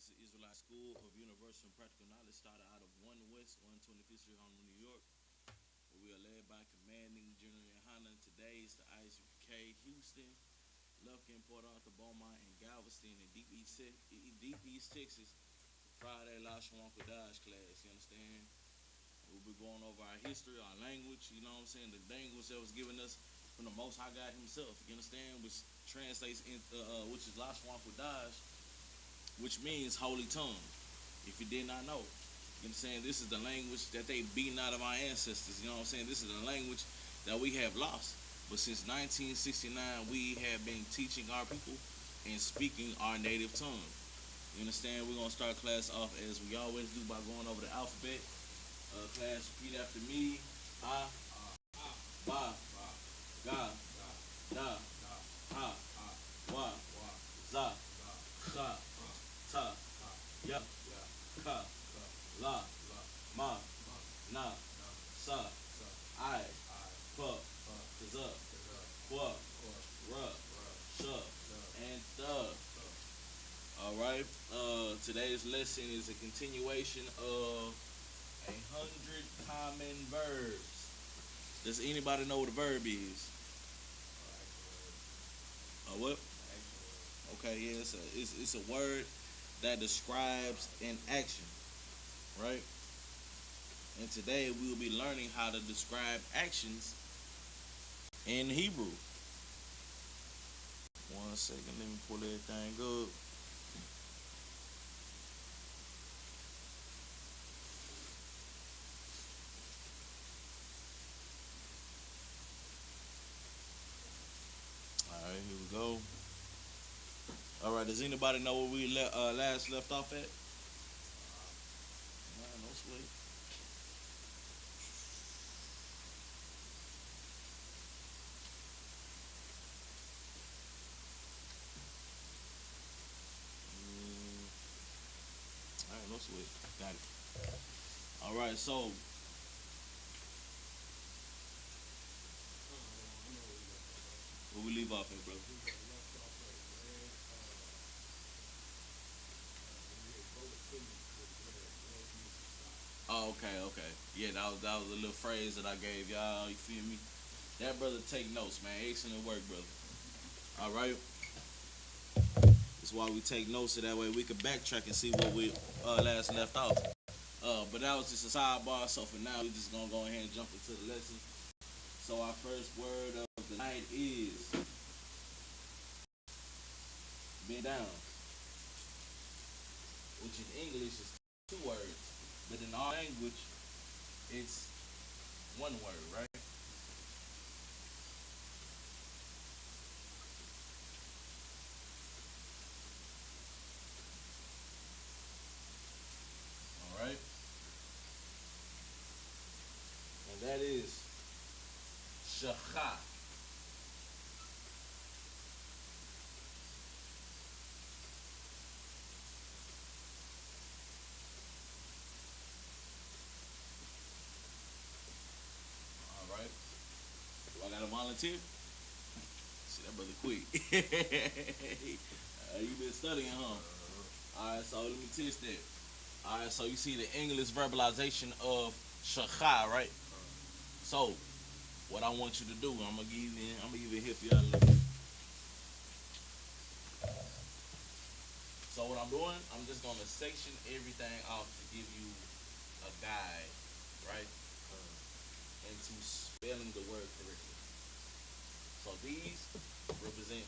This is Israelite School of Universal and Practical Knowledge, started out of 1 West 125th Street, Harlem, New York, where we are led by Commanding General Yohanan. Today is the Isupk Houston, Lufkin, Port Arthur, Beaumont, and Galveston in Deep East Texas. Friday Lashawan Qadash class, you understand? We'll be going over our history, our language, you know what I'm saying? The language that was given us from the Most High God Himself, you understand? Which translates into, which is Lashawan Qadash, which means holy tongue. If you did not know, you know what I'm saying? This is the language that they beaten out of our ancestors, you know what I'm saying? This is the language that we have lost. But since 1969, we have been teaching our people and speaking our native tongue. You understand? We're going to start class off as we always do by going over the alphabet. Class, repeat after me. Ha, ba, ga, da, ha, wa, za, cha, ta, ya, ka, la, ma, na, sa, I, pa, za, qua, ra, sha, and the. Alright, today's lesson is a continuation of 100 common verbs. Does anybody know what a verb is? What? Okay, yeah, it's a word that describes an action, right? And today we will be learning how to describe actions in Hebrew. 1 second, let me pull everything up. Alright, here we go. Alright, does anybody know where we last left off at? No sweat. Alright, no sweat. Got it. Alright, so where we leave off at, brother? Oh, okay. Yeah, that was a little phrase that I gave y'all. You feel me? That brother take notes, man. Excellent work, brother. All right. That's why we take notes so that way we can backtrack and see what we last left off. But that was just a sidebar. So for now, we're just gonna go ahead and jump into the lesson. So our first word of the night is bend down, which in English is 2 words, but in our language, it's 1 word, right? All right, and that is shakha. All right, do I got a volunteer? See that brother quick. You been studying, huh? All right, so let me test that. All right, so you see the English verbalization of shakha, right? So what I want you to do, I'm gonna give you help you out a little bit. So what I'm doing, I'm just gonna section everything off to give you a guide, right? Into spelling the word correctly. So these represent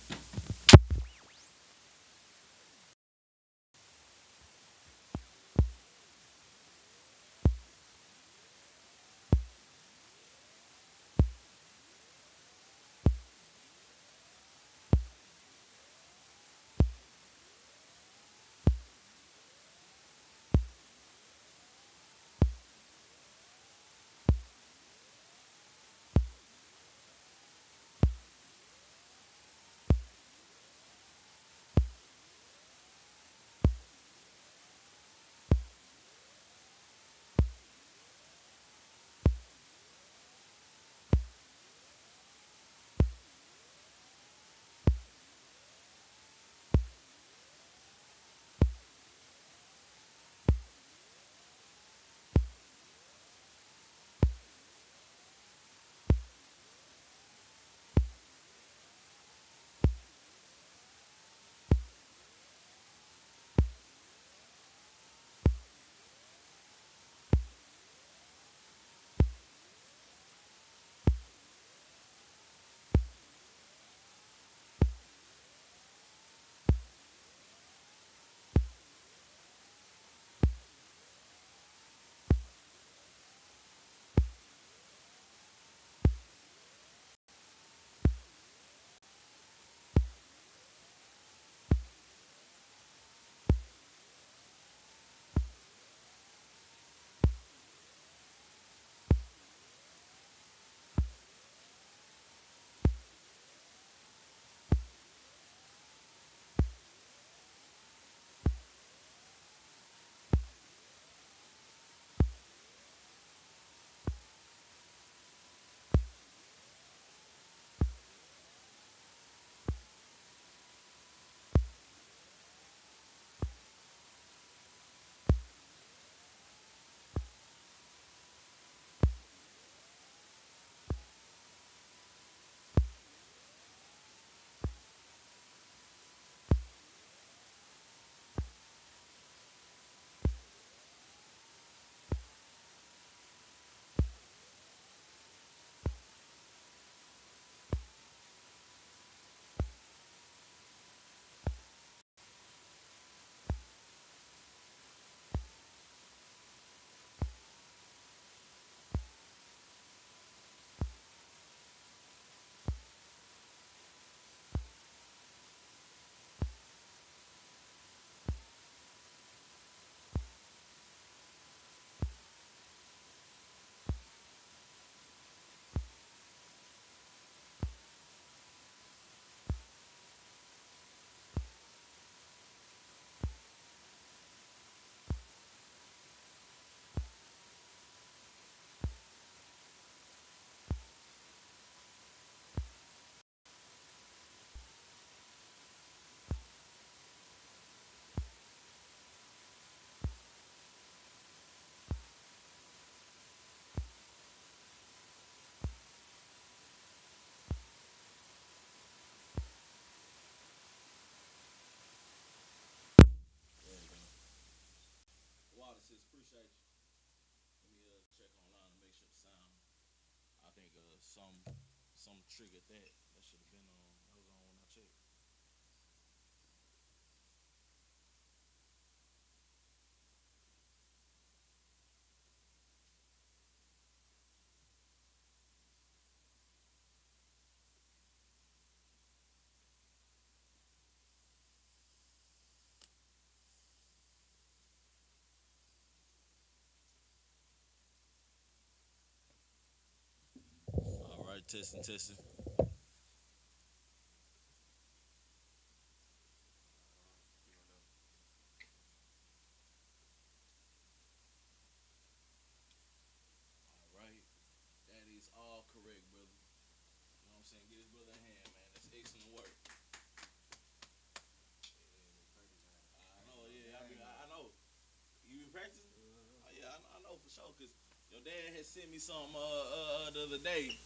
appreciate you. Let me check online and make sure the sound. I think some triggered that. That should have been on. That was on when I checked. All right, testing, testing. All right, that is all correct, brother. You know what I'm saying? Get this brother a hand, man. That's excellent work. I know, yeah. I know. You been practicing? Oh, yeah, I know for sure. Cause your dad had sent me some the other day.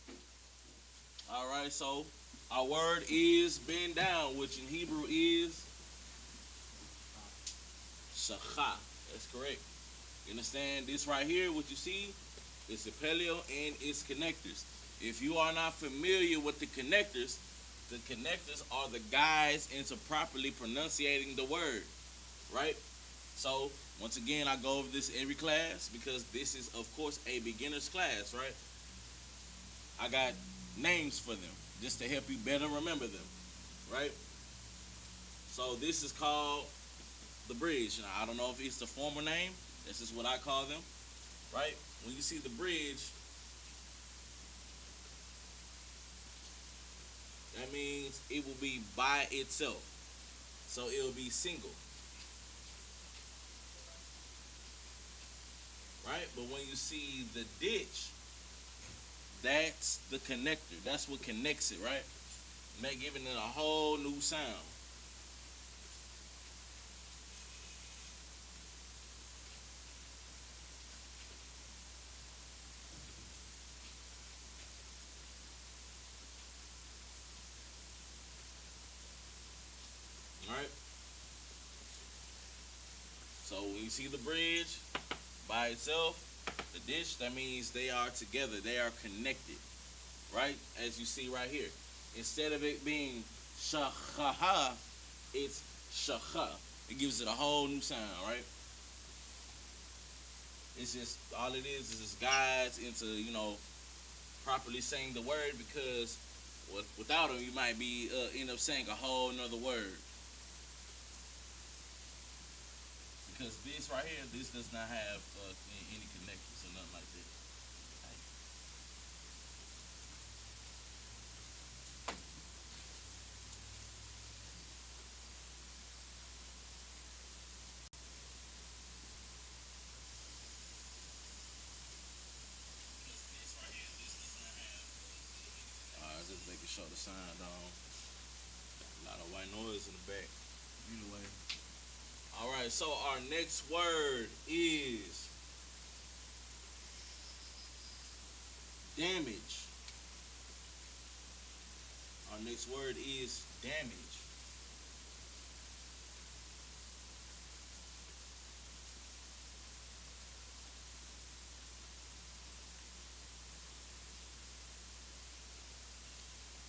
All right, so our word is bend down, which in Hebrew is shakha. That's correct. You understand this right here? What you see? It's a paleo and its connectors. If you are not familiar with the connectors are the guides into properly pronunciating the word, right? So once again, I go over this every class because this is, of course, a beginner's class, right? I got names for them just to help you better remember them, right? So this is called the bridge. Now, I don't know if it's the formal name. This is what I call them, right? When you see the bridge, that means it will be by itself. So it will be single, right? But when you see the ditch, that's the connector. That's what connects it, right? Giving it a whole new sound. All right. So when you see the bridge by itself, the ditch, that means they are together. They are connected, right? As you see right here. Instead of it being shachaha, it's shakha. It gives it a whole new sound, right? It's just all it is just guides into properly saying the word because without them you might be end up saying a whole nother word. Because this right here, this does not have any connections or nothing like that. Just making sure the sound on. A lot of white noise in the back. Anyway. Alright, so our next word is damage. Our next word is damage.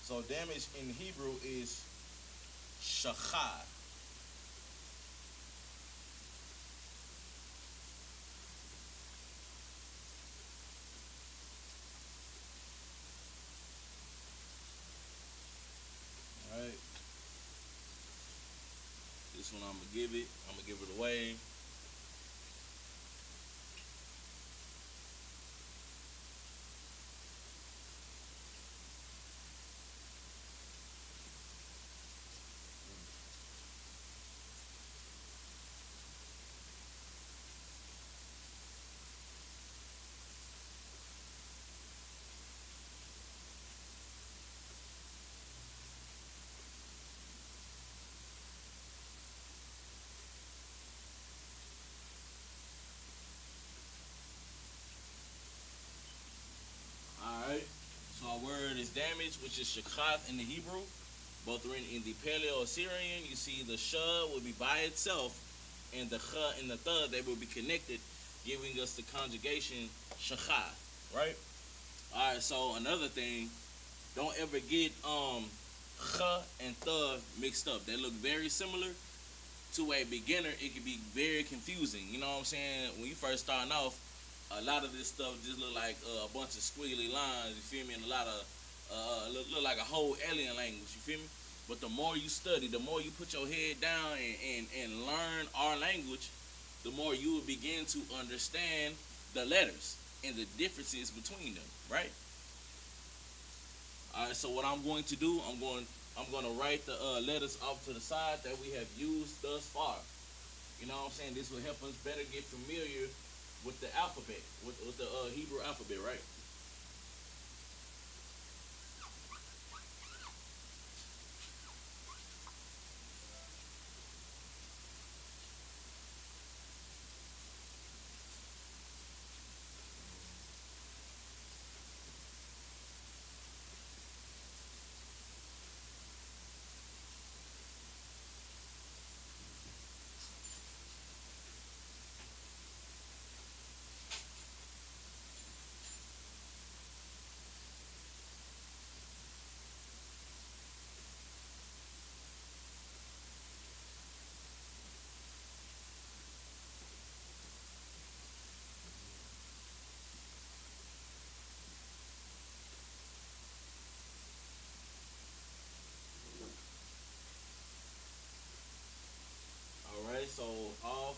So damage in Hebrew is shachar. Alright. This one I'm gonna give it. I'm gonna give it away. Alright. So our word is damage, which is shakhath in the Hebrew. Both written in the Paleo Assyrian. You see the sh will be by itself, and the ch and the th, they will be connected. giving us the conjugation shachai, right? All right. So another thing, don't ever get ch and th mixed up. They look very similar. To a beginner, it can be very confusing. You know what I'm saying? When you first starting off, a lot of this stuff just look like a bunch of squiggly lines. You feel me? And a lot of look like a whole alien language. You feel me? But the more you study, the more you put your head down and learn our language, the more you will begin to understand the letters and the differences between them. Right? All right. So what I'm going to do, I'm going to write the letters off to the side that we have used thus far. You know what I'm saying? This will help us better get familiar with the alphabet, with the Hebrew alphabet, right? All right. So off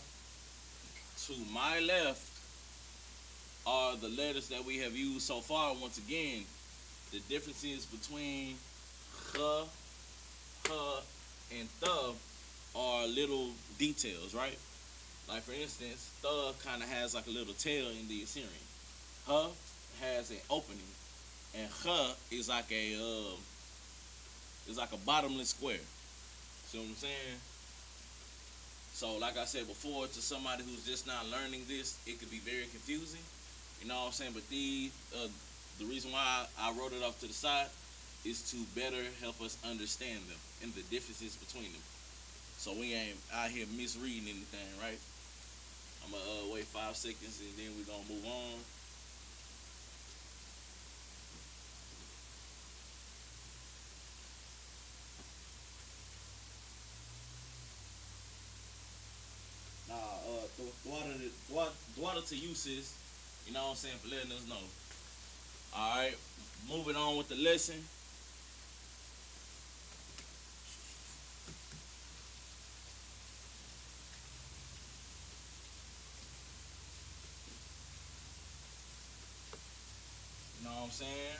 to my left are the letters that we have used so far. Once again, the differences between ch, h, and th are little details, right? Like for instance, th kind of has like a little tail in the Assyrian. H has an opening, and ch is like a bottomless square. See what I'm saying? So, like I said before, to somebody who's just not learning this, it could be very confusing. You know what I'm saying? But the reason why I wrote it off to the side is to better help us understand them and the differences between them. So we ain't out here misreading anything, right? I'm gonna wait 5 seconds and then we're gonna move on. Thwada to you, sis. You know what I'm saying, for letting us know. Alright, moving on with the lesson. You know what I'm saying?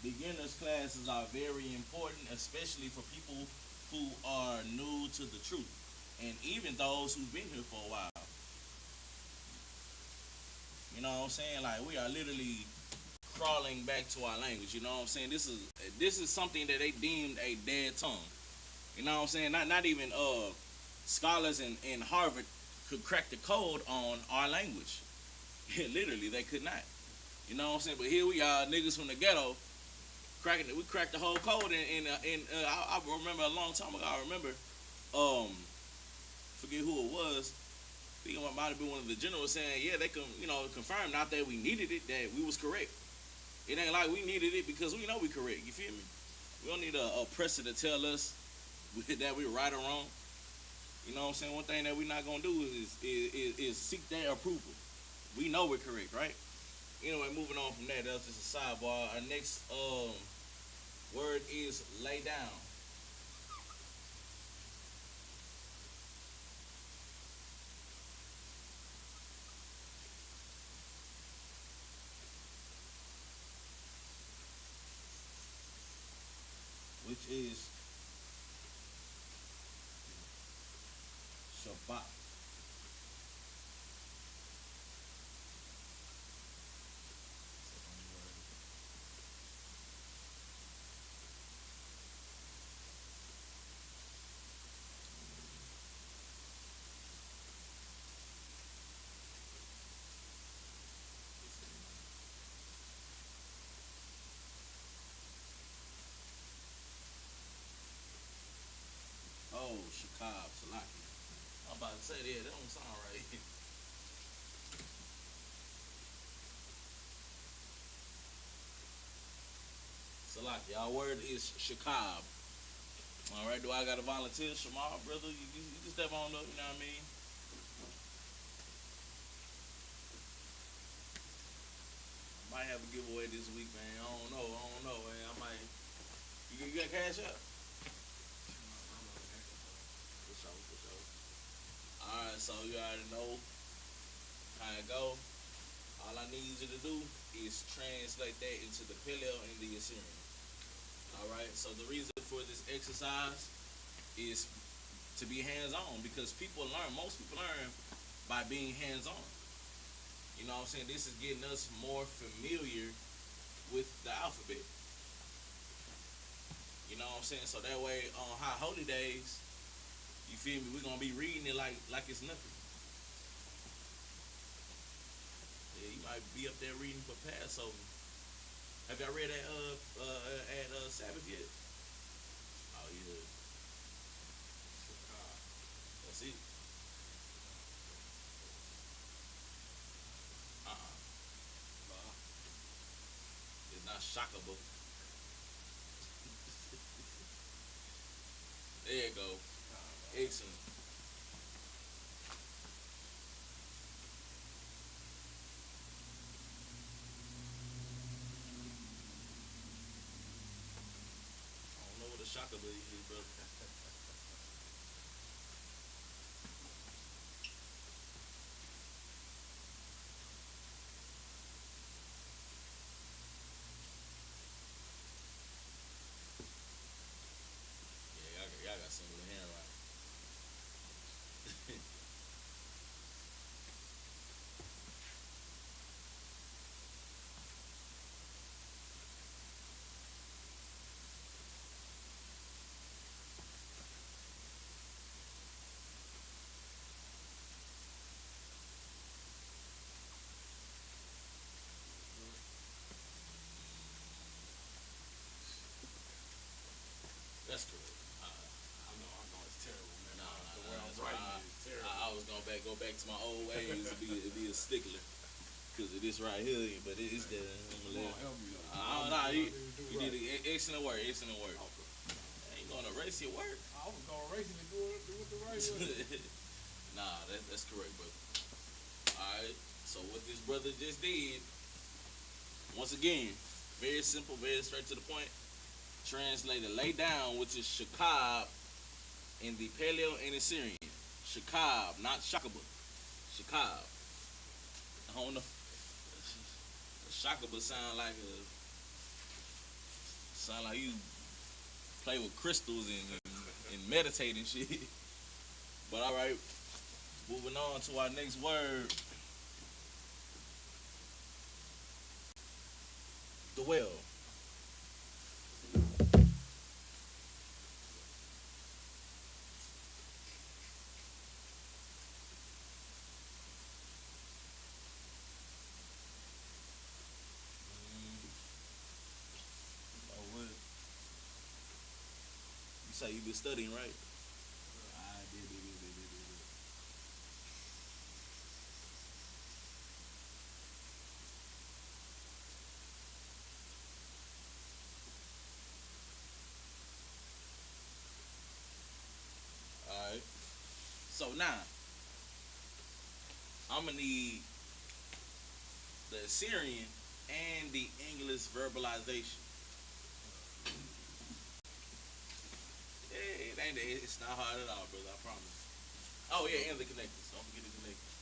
Beginners classes are very important, especially for people who are new to the truth. And even those who've been here for a while. You know what I'm saying? Like we are literally crawling back to our language. You know what I'm saying? This is something that they deemed a dead tongue. You know what I'm saying? Not even scholars in Harvard could crack the code on our language. Literally, they could not. You know what I'm saying? But here we are, niggas from the ghetto, cracking it. We cracked the whole code. I remember a long time ago. I remember, forget who it was. I think it might have been one of the generals saying, yeah, they can, confirm not that we needed it, that we was correct. It ain't like we needed it because we know we correct. You feel me? We don't need a oppressor to tell us that we're right or wrong. You know what I'm saying? One thing that we're not gonna do is seek their approval. We know we're correct, right? Anyway, moving on from that, that's just a sidebar. Our next word is lay down. Which is Shabbat. Oh, Shakab, Salaki. I'm about to say that. That don't sound right. Salaki. Our word is shakab. All right. Do I got a volunteer, Shamar, brother? You can step on up. You know what I mean? Might have a giveaway this week, man. I don't know. Man. I might. You got cash up? For sure. All right. So you already know how it go. All I need you to do is translate that into the Paleo and the Assyrian. All right. So the reason for this exercise is to be hands-on because most people learn by being hands-on. You know what I'm saying? This is getting us more familiar with the alphabet. You know what I'm saying? So that way on high holy days, you feel me, we're gonna be reading it like it's nothing. Yeah, you might be up there reading for Passover. Have y'all read that at Sabbath yet? Oh yeah. That's it. Nah. It's not shockable. There you go. Excellent. I don't know what a shockable is, brother. Yeah, y'all got some with the handwriting. That's correct. I know it's terrible, man. Nah, The nah, way nah, I'm that's writing right. it is terrible. I was gonna go back to my old ways and be a stickler because of this right here. But it's there. I'm Come gonna on, let. help me though. Nah, you Right. did excellent work. Excellent work. Okay. Ain't gonna erase your work. I was gonna race it and do it with the right way. Nah, that's correct, brother. All right. So what this brother just did, once again, very simple, very straight to the point. Translated lay down, which is shakab in the Paleo and Assyrian. Shakab, not shakaba. Shakab. I don't know. Shakaba sound like you play with crystals and meditate and shit. But all right, moving on to our next word. Dwell. Oh, what? You say you been studying, right? I did. All right. So now, I'm gonna need the Assyrian and the English verbalization. It's not hard at all, brother. I promise. Oh yeah, and the connectors. Don't forget the connectors.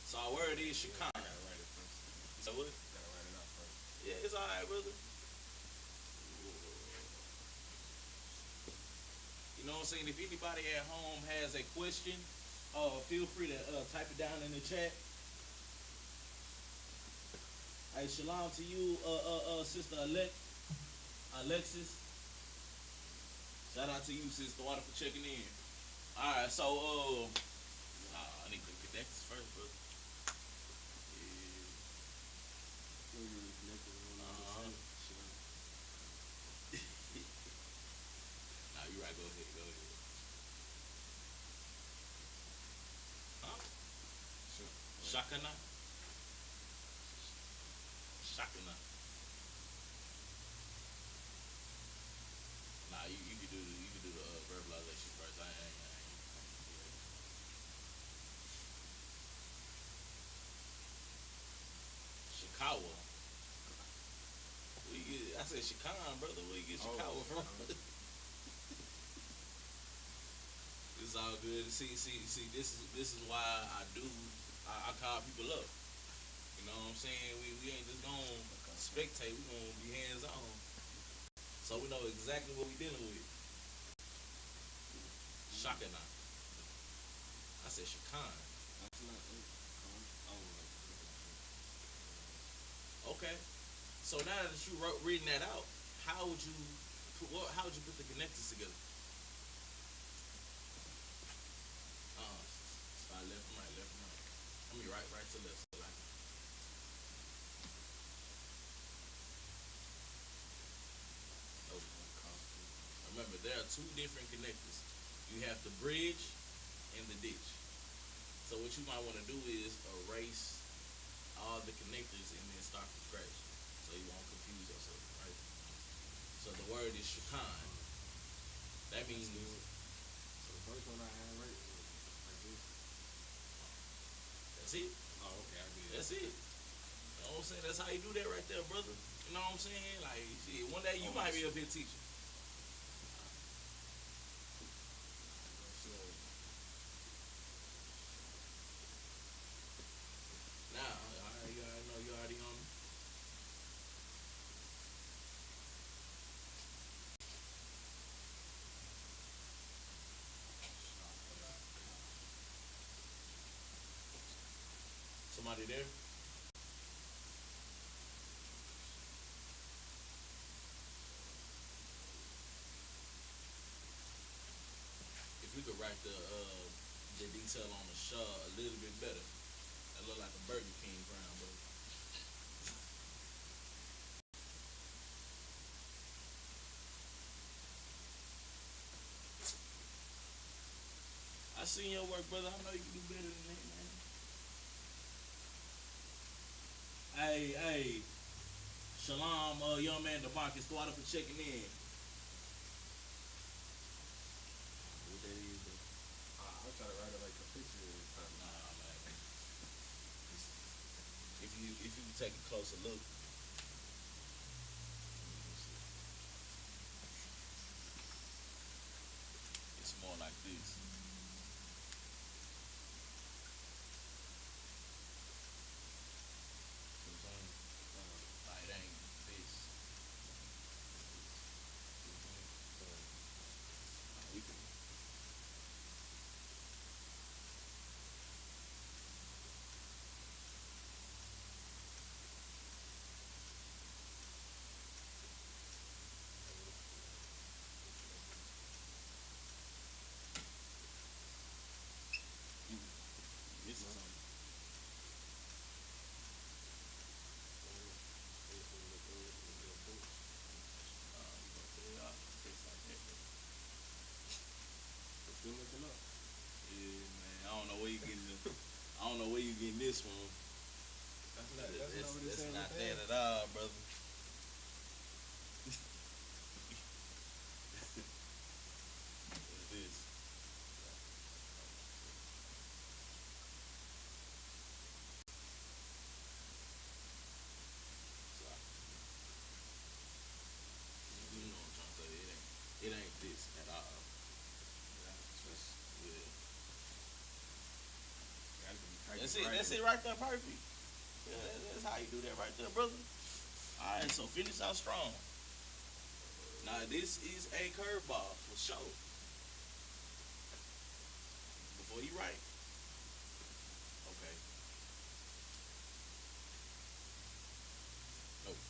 So our word is Yeah, Shekinah. I gotta write it first. So what? Gotta write it out first. Yeah, it's all right, brother. You know what I'm saying? If anybody at home has a question, feel free to type it down in the chat. Hey, shalom to you, sister Alexis. Shout out to you, sister Water, for checking in. All right, so I need to get that first, brother. Uh-huh. Nah, you right. Go ahead. Huh? Sure. Shakana. said Chicago, brother. Where you get Chicago from? It's all good. See. This is why I call people up. You know what I'm saying? We ain't just gonna spectate. We gonna be hands on, so we know exactly what we dealing with. Shocking now. I said Chicago. Okay. So now that you reading that out, how would you how would you put the connectors together? Start left and right, left and right. I mean right to left. So like, remember, there are two different connectors. You have the bridge and the ditch. So what you might want to do is erase all the connectors and then start from scratch, so you won't confuse yourself, right? So the word is shakan. That means So the first one I had right was like this. that's it. Oh, okay, I did. That's it. You know what I'm saying? That's how you do that right there, brother. You know what I'm saying? Like, shit, one day you might be up here teaching. Now, you already know you already on. Somebody there? If we could write the detail on the shaw a little bit better, that look like a Burger King crown, bro. I seen your work, brother. I know you can do better than that, man. Hey, Shalom, young man DeMarcus, throw out for checking in. What that is, bro? I'm trying to write it like a picture or something. Nah, man. If you take a closer look, it's more like this. Like, it ain't this. We can. This is something. Still looking up. Yeah, man. I don't know where you getting this. I don't know where you getting this from. That's not what it That's said not right that at all, brother. What's this? Sorry. You know what I'm trying to say. It ain't this at all. Yeah. That's it right there, perfect. Yeah, that's how you do that right there, brother. Alright, so finish out strong. Now this is a curveball for sure. Before you write. Okay. Nope.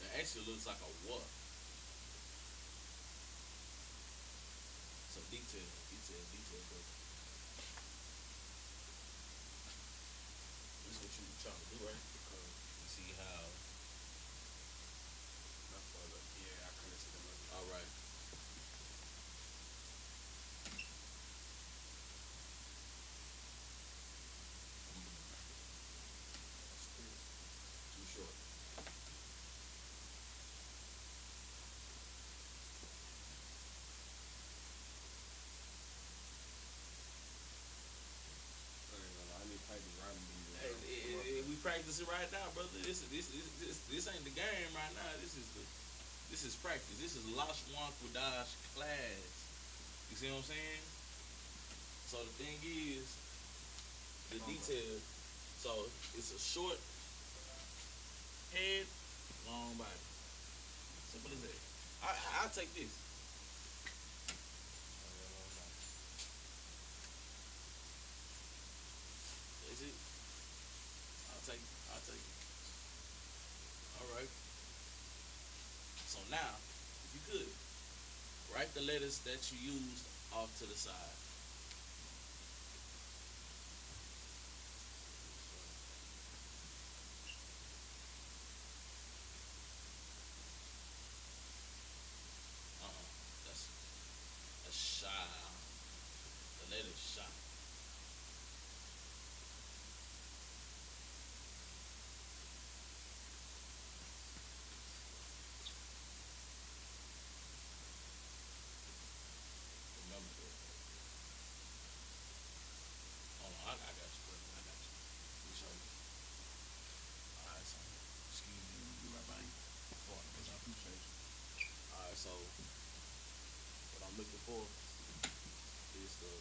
That actually looks like a what? So detail, bro. This is what you trying to do, right? You see how? Yeah, I couldn't see them. All right. Too short. practicing right now, brother. This ain't the game right now. This is practice. This is Lashawan Qadash class. You see what I'm saying? So the thing is, the detail. So it's a short head, long body. Simple as that. I'll take this. Is it? I'll take it. All right. So now, if you could, write the letters that you used off to the side. Uh-uh. That's that's shy. The letter's shy. Remember that. Hold on, I got you, brother. I got you. Let me show you. All right, so excuse me, be right by you. Because I appreciate you. All right, so what I'm looking for is the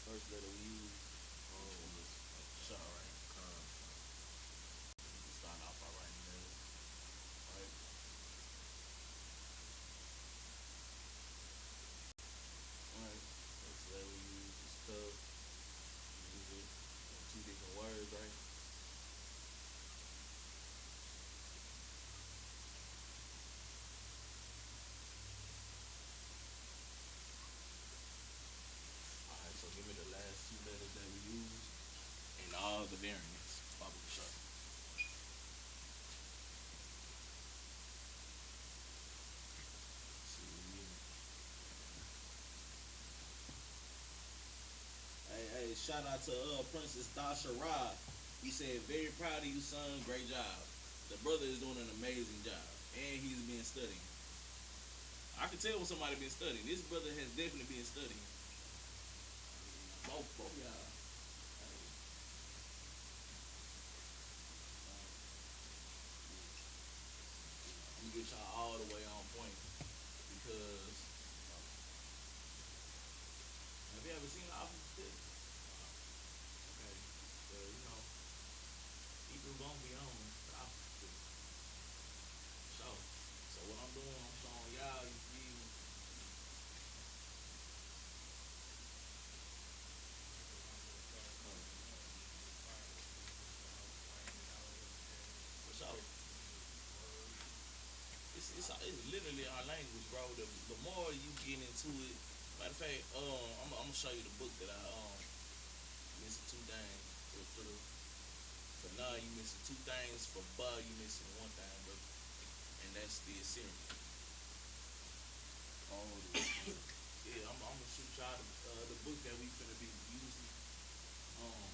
first letter we use. On this shot, right? Start off by writing the letter, right? Alright. First letter we use is tough. We use it in two different words, right? Alright, so give me the last two letters that we use and all the variants. Bubble shot. See what we get. Hey, shout out to Princess Dasha Rod. He said, very proud of you, son. Great job. The brother is doing an amazing job. And he's been studying. I can tell when somebody been studying. This brother has definitely been studying. Both y'all. I'm gonna get y'all all the way on point because have you ever seen the opposite stick? Okay, well you know people gonna be on the opposite stick. So what I'm doing, I'm showing y'all. You feel me? For sure. It's literally our language, bro. The more you get into it, matter of fact, I'm gonna show you the book that I missing two things. For none, you missing two things. For bud, you missing one thing, bro. And that's the Assyrian. Oh, Yeah, I'm gonna shoot y'all the book that we finna be using. Um,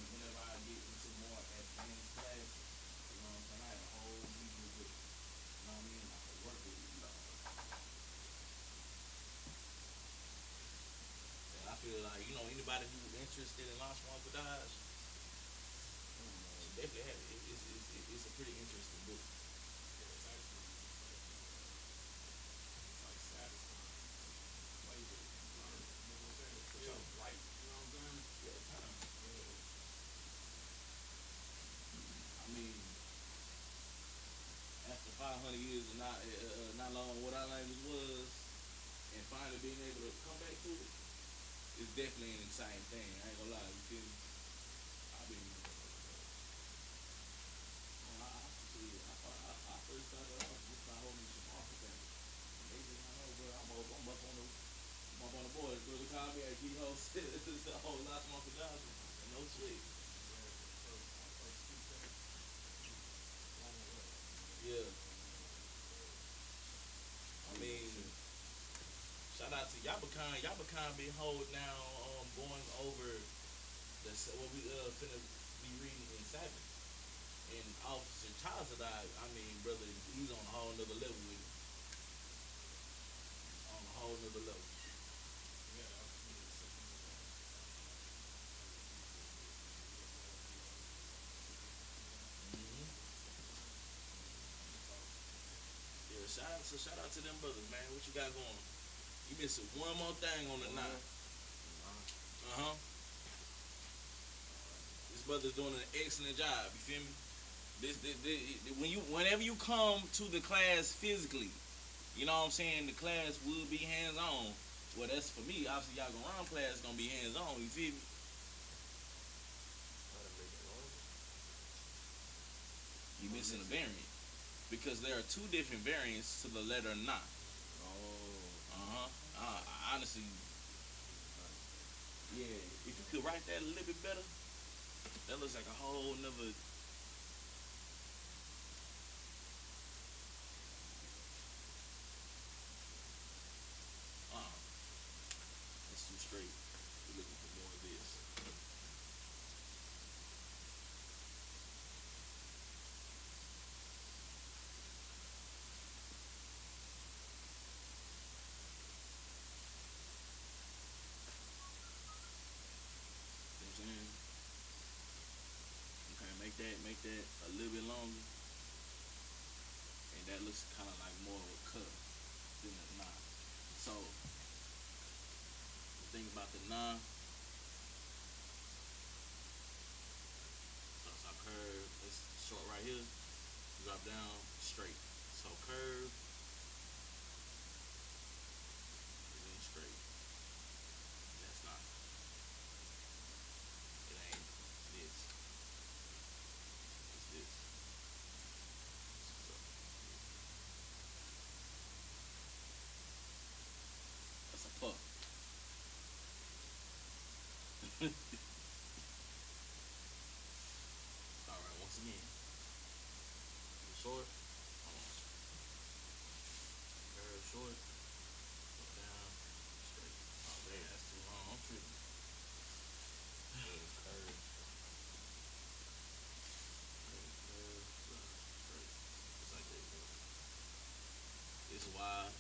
whenever I get into more advanced classes, you know what I'm saying? I had a whole Hebrew book. You know what I mean? I could work with it. And I feel like, anybody who's interested in launch one for Qadash, definitely have it. It's a pretty interesting book. Yeah, time. I mean, after 500 years of not knowing what our language was, and finally being able to come back to it, it's definitely an exciting thing. I ain't gonna lie, you feel me? I mean, I first started off just by holding some office thing. They just, I know, bro, I'm up on the board. Brother called me at G Host, the whole last month of Johnson. No sweat. Yeah. I mean, shout out to Yabakan. Yabakan been holding now, going over what we finna be reading in Sabbath. And Officer Chazadai, I mean, brother, he's on a whole nother level with it. On a whole nother level. So shout out to them brothers, man. What you got going? You missing one more thing on the nine. This brother's doing an excellent job. You feel me? Whenever you come to the class physically, you know what I'm saying, the class will be hands on. Well, that's for me. Obviously, y'all around class is gonna be hands on. You feel me? You missing a variant because there are two different variants to the letter na. Honestly, yeah. If you could write that a little bit better, that looks like a whole nother. That's too straight. We're looking for more of this. You know what I'm saying? Okay, make that a little bit longer. And that looks kind of like more of a cut than a nah. So, the thing about the nah, so it's our curve, it's short right here, drop down, straight. So curve, and then straight. That's not, it ain't this. It's this. That's a puff. Alright, once again. Short. Curve short. Go down. Straight. Oh, man, that's too long. I'm tripping. Curve. Curve. Straight. Just like that. It's wide.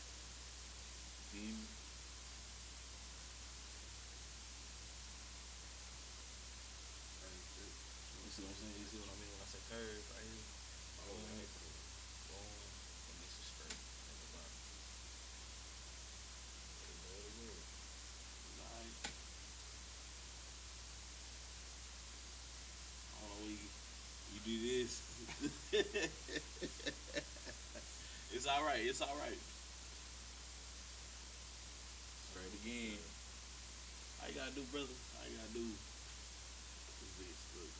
Beam. You see what I'm saying? You see what I mean when I say curve right here? Boom, and this is straight at the bottom. Right. I don't know when you do this. It's alright, it's alright. Straight again. All you gotta do, brother, all you gotta do is this, look.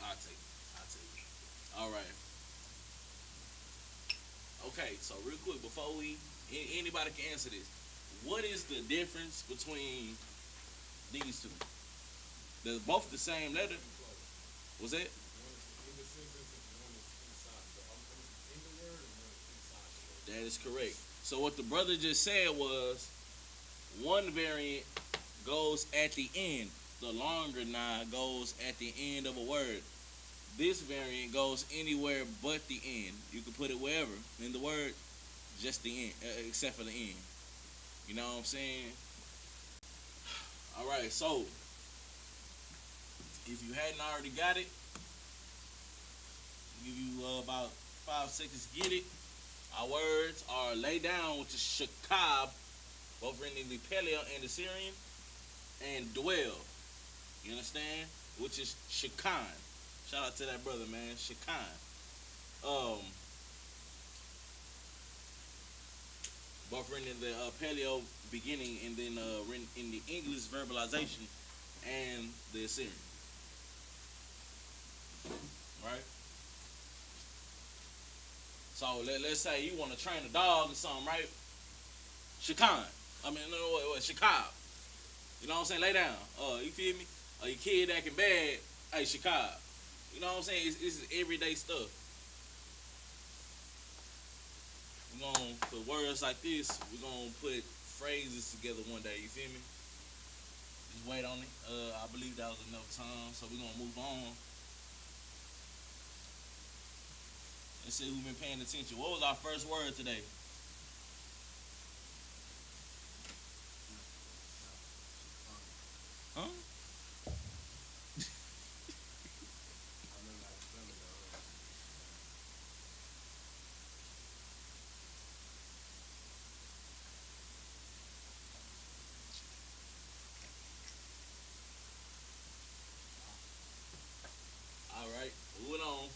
I'll take it. All right. Okay, so real quick, before anybody can answer this, what is the difference between these two? They're both the same letter. Was it? That is correct. So what the brother just said was, one variant goes at the end. The longer na goes at the end of a word. This variant goes anywhere but the end. You can put it wherever in the word, just the end, except for the end. You know what I'm saying? All right, so if you hadn't already got it, I'll give you about 5 seconds to get it. Our words are lay down, which is shakab, both written in the Paleo and the Syrian, and dwell. You understand? Which is shakan. Shout out to that brother, man. Shakan. Both written in the Paleo beginning and then written in the English verbalization and the Assyrian. Right? So let's say you want to train a dog or something, right? Shakan. Shakab. You know what I'm saying? Lay down. You feel me? Your kid acting bad, hey, Shakab. You know what I'm saying? It's everyday stuff. We're going to put words like this. We're going to put phrases together one day. You feel me? Just wait on it. I believe that was enough time, so we're gonna move on. Let's see who's been paying attention. What was our first word today? Huh? All right, moving on.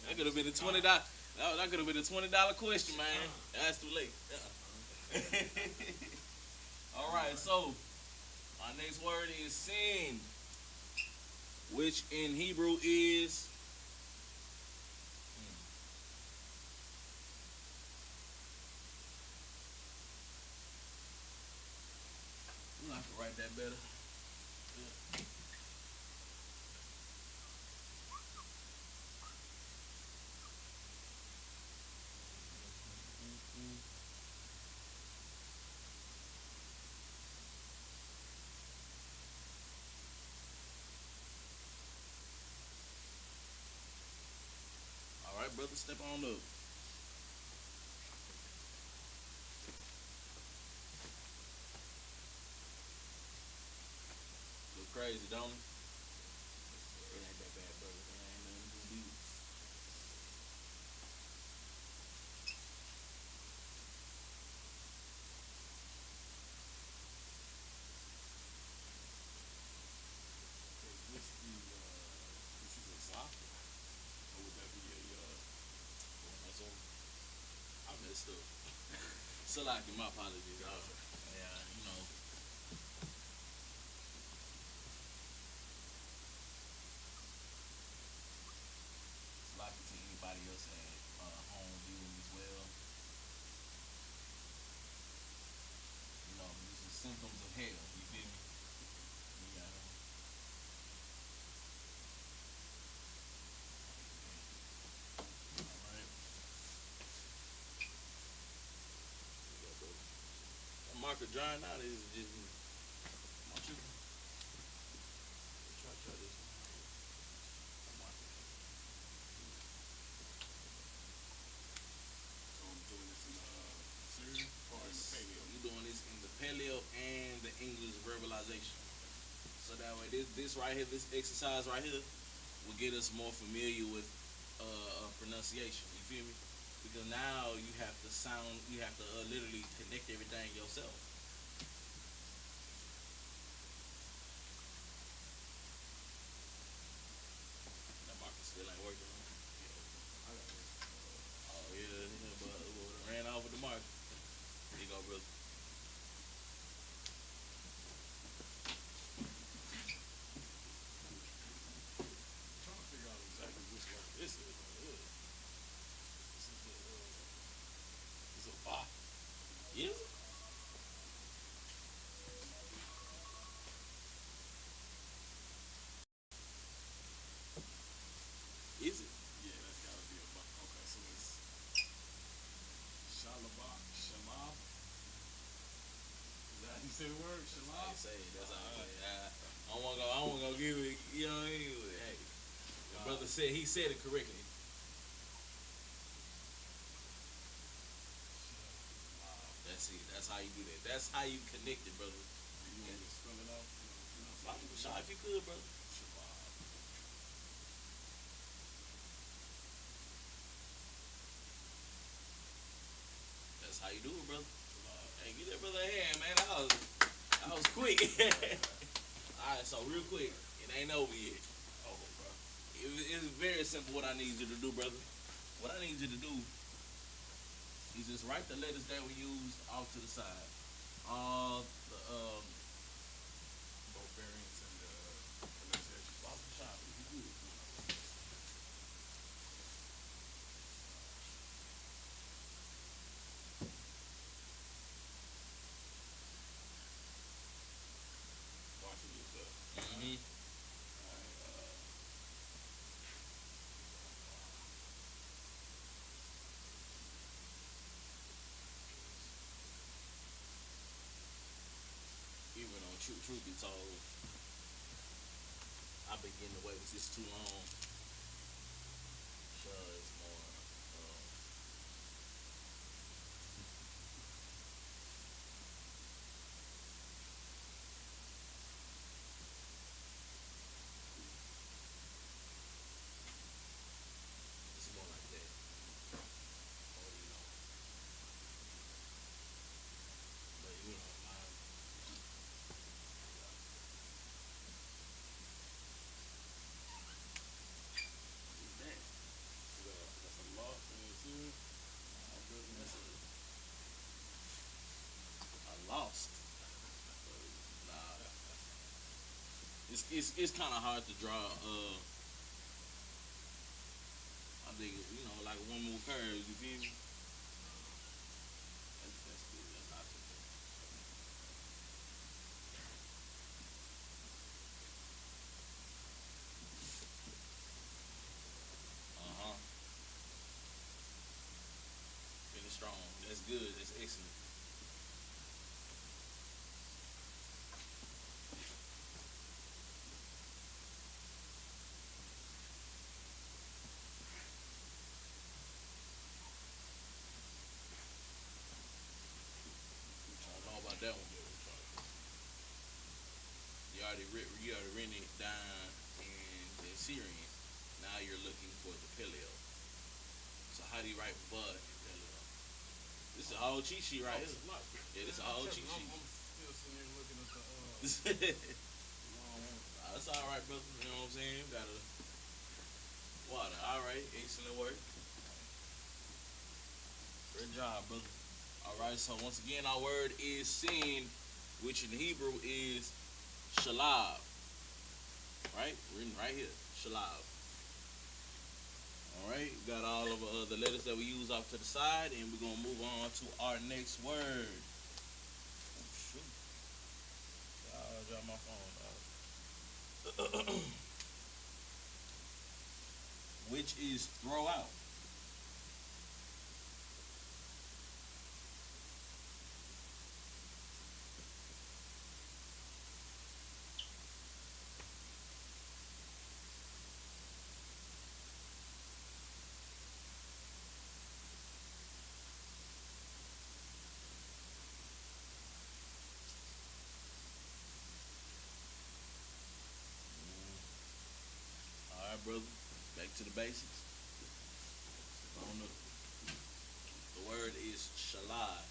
That could have been a $20. That could have been a $20 question, man. That's too late. All right, so our next word is sin, which in Hebrew is I can write that better. All right, brother, step on up. Look crazy, don't it? It ain't that bad, brother. It ain't nothing to do. This is a soccer, or would that be a That's all. I messed up. Salaki, my apologies. Yeah, you know. Salaki to anybody else at home viewing as well. You know, this is symptoms of hell. You feel me? Yeah. All right. That marker drying out is just. Come on, chicken. Try this one. That marker. So I'm doing this in Syrian or in the paleo. You're doing this in the paleo and the English verbalization. So that way, this right here, this exercise right here, will get us more familiar with pronunciation. You feel me? Because now you have to literally connect everything yourself. That marker still ain't working. I got this. Oh yeah, but ran off with the marker. Here you go, brother. I'm trying to figure out exactly which word this is. This is the it's a ba. Yes. Is it? Yeah, that's gotta be a ba. Okay, so it's shalaba, shalab. Is that how you say the word? I Shalab? say it. That's all right. I don't wanna give it. You know what I mean? Hey, the brother said he said it correctly. That's it. That's how you do that. That's how you connect it, brother. You want me to spell it out? Shot if you could, brother. Shalab. That's how you do it, brother. Hey, get that brother a hand, man. That was quick. All right, so real quick, it ain't over yet. Oh, bro. It's very simple. What I need you to do, brother. What I need you to do is just write the letters that we used off to the side. The Both variants and pronunciation. off the shop. If you could. Watching yourself. Mm-hmm. truth be told, I've been getting away with this too long. It's more. It's more like that. Or, but Damn. That's a lot. See? that's I lost. Nah, it's kind of hard to draw. I think like one more curves. You feel me? That's good. That's not too bad. Uh huh. Finish strong. That's good. That's excellent. I don't know about that one. You already written it down in the Syrian. Now you're looking for the Paleo. So how do you write bud in Paleo? This is a whole cheat sheet right here. Yeah, this is a whole cheat sheet. I'm still sitting here looking at the. That's all right, brother. You know what I'm saying? Got a water. All right, excellent work. Great job, brother. All right. So once again, our word is sin, which in Hebrew is shalab. Right, written right here, shalab. All right, got all of the letters that we use off to the side, and we're gonna move on to our next word. Oh shoot! I dropped my phone. Which is throw out. All right, brother. Back to the basics. On the word is shalad.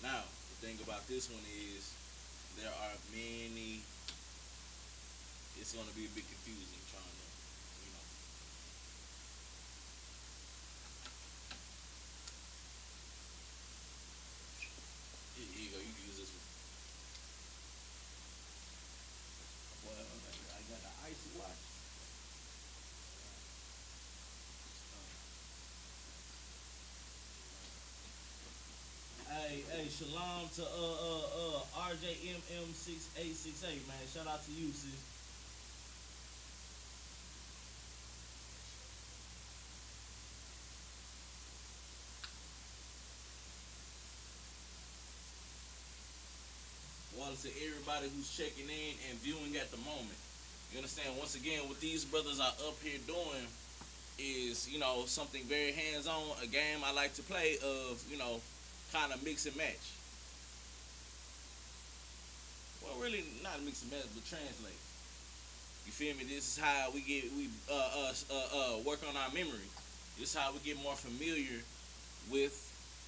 Now, the thing about this one is there are many. It's going to be a bit confusing trying to, you know. Here you go. You can use this one. Well, I got the icy watch. Hey, shalom to RJMM6868, man. Shout out to you, sis. Well, to everybody who's checking in and viewing at the moment. You understand? Once again, what these brothers are up here doing is, something very hands-on, a game I like to play of, kind of mix and match. Well, really not mix and match, but translate. You feel me? This is how we work on our memory. This is how we get more familiar with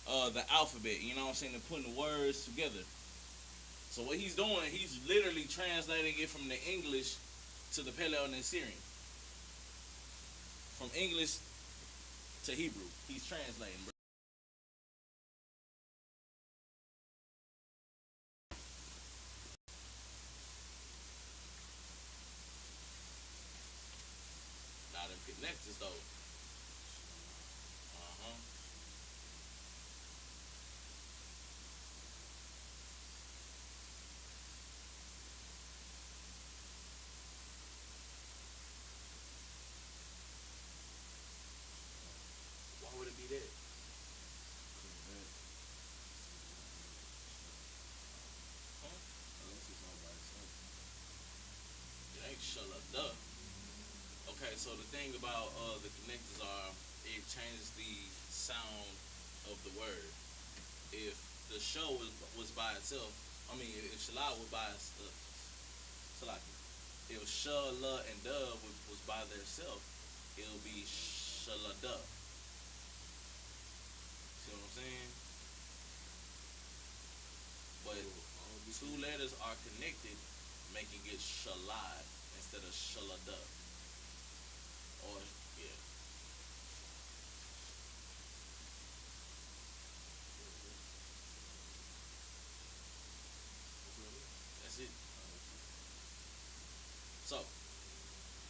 the alphabet. You know what I'm saying? And putting the words together. So what he's doing, he's literally translating it from the English to the Paleo and the Syrian. From English to Hebrew. He's translating, bro. Now them connectors though. Uh-huh. Why would it be that? So the thing about the connectors are it changes the sound of the word. If the show was by itself, I mean, if Shalad was by Salaki, if Shala and Dub was by themselves, it'll be Shalada. See what I'm saying? But two letters are connected, making it Shalad instead of Shalada. Or yeah. That's it. So,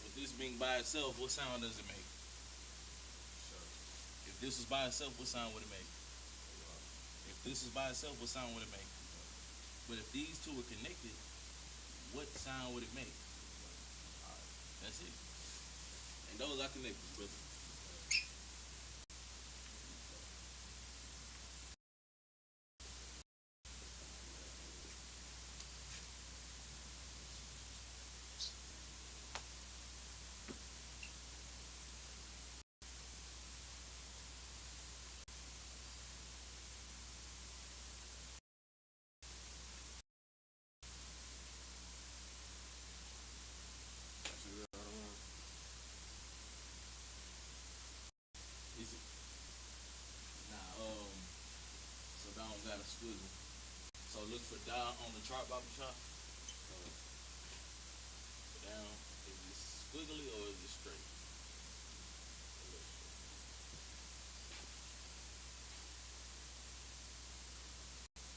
with this being by itself, what sound does it make? If this was by itself, what sound would it make? If this was by itself, what sound would it make? But if these two were connected, what sound would it make? That's it. And those are connected, brother. Is it? Nah, so down got a squiggle. So look for down on the chart, Baba Shah. Down, is it squiggly or is it straight?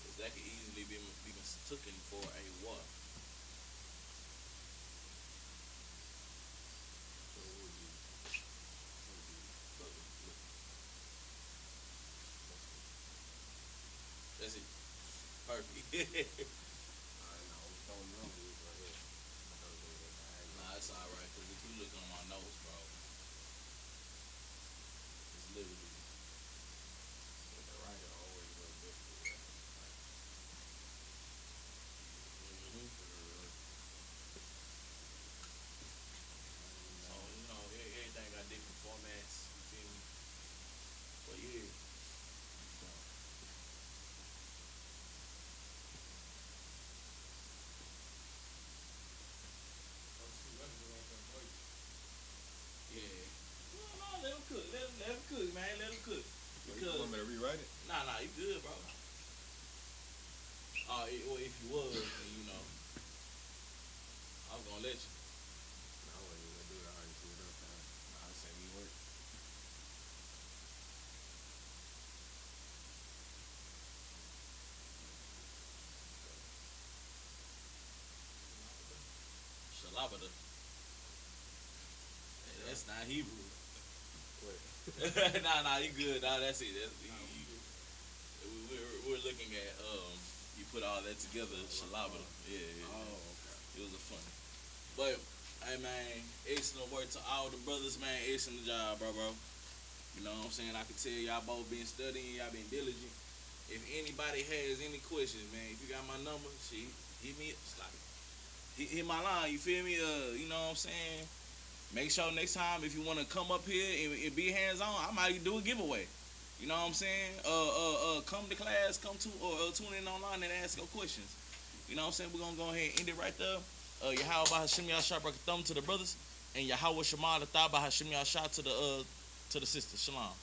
Because that could easily be mistaken for a what? So it would be, look, look. That's it. Perfect. Nah, it's alright, because if you look on my notes, bro, it's literally. Mhm. So, everything got different formats, you feel me? But yeah. Yeah. No, let them cook. Let them cook, man. Let them cook. You want me to rewrite it? Nah, you good, bro. Well, if you was, then I was gonna let you. No, I wasn't even gonna do it. I already see it up time. Nah, I say we work. Shalabada. Hey, that's not Hebrew. Wait. Nah, you good. Nah, that's it. We're looking at you put all that together, Shalabada. Yeah. Oh, okay. It was a fun. But hey man, excellent work to all the brothers, man. Excellent job, bro. You know what I'm saying? I can tell y'all both been studying, y'all been diligent. If anybody has any questions, man, if you got my number, shit, hit me up. Hit my line, you feel me? You know what I'm saying? Make sure next time if you want to come up here and be hands on, I might do a giveaway. You know what I'm saying? Come to class, come to or tune in online and ask your questions. You know what I'm saying? We're gonna go ahead and end it right there. Yahweh Hashem Yashar thumb to the brothers, and Yahweh Shema the Thaba Hashem Yashar to the sisters. Shalom.